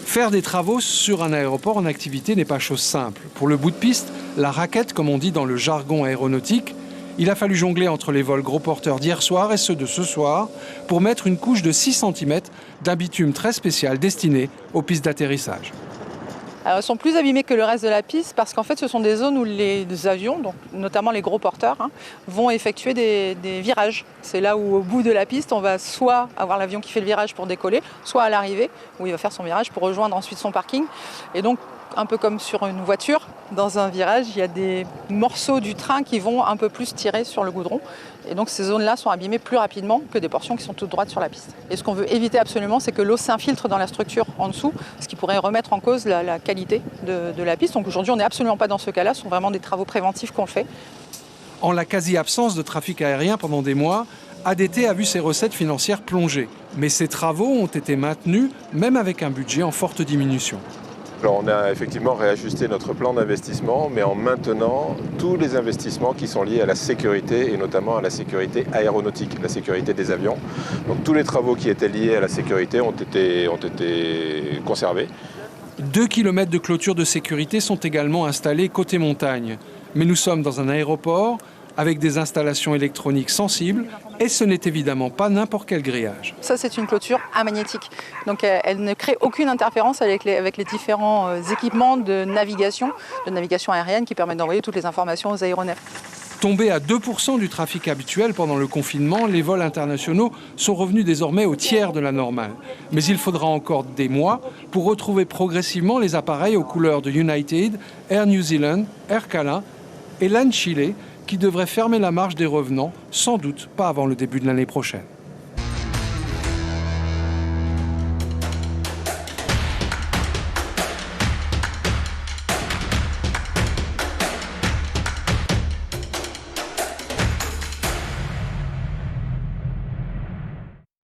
Faire des travaux sur un aéroport en activité n'est pas chose simple. Pour le bout de piste, la raquette, comme on dit dans le jargon aéronautique, il a fallu jongler entre les vols gros porteurs d'hier soir et ceux de ce soir pour mettre une couche de 6 cm d'un bitume très spécial destiné aux pistes d'atterrissage. Alors, elles sont plus abîmées que le reste de la piste parce qu'en fait ce sont des zones où les avions, donc notamment les gros porteurs, vont effectuer des virages. C'est là où au bout de la piste on va soit avoir l'avion qui fait le virage pour décoller, soit à l'arrivée où il va faire son virage pour rejoindre ensuite son parking. Et donc un peu comme sur une voiture, dans un virage, il y a des morceaux du train qui vont un peu plus tirer sur le goudron. Et donc ces zones-là sont abîmées plus rapidement que des portions qui sont toutes droites sur la piste. Et ce qu'on veut éviter absolument, c'est que l'eau s'infiltre dans la structure en dessous, ce qui pourrait remettre en cause la qualité de la piste. Donc aujourd'hui, on n'est absolument pas dans ce cas-là, ce sont vraiment des travaux préventifs qu'on fait. En la quasi-absence de trafic aérien pendant des mois, ADT a vu ses recettes financières plonger. Mais ces travaux ont été maintenus, même avec un budget en forte diminution. Alors on a effectivement réajusté notre plan d'investissement, mais en maintenant tous les investissements qui sont liés à la sécurité, et notamment à la sécurité aéronautique, la sécurité des avions. Donc tous les travaux qui étaient liés à la sécurité ont été conservés. 2 km de clôture de sécurité sont également installés côté montagne. Mais nous sommes dans un aéroport avec des installations électroniques sensibles et ce n'est évidemment pas n'importe quel grillage. Ça, c'est une clôture amagnétique. Donc elle ne crée aucune interférence avec les différents équipements de navigation aérienne qui permettent d'envoyer toutes les informations aux aéronefs. Tombés à 2% du trafic habituel pendant le confinement, les vols internationaux sont revenus désormais au tiers de la normale. Mais il faudra encore des mois pour retrouver progressivement les appareils aux couleurs de United, Air New Zealand, Air Cala et LAN Chile, qui devraient fermer la marche des revenants, sans doute pas avant le début de l'année prochaine.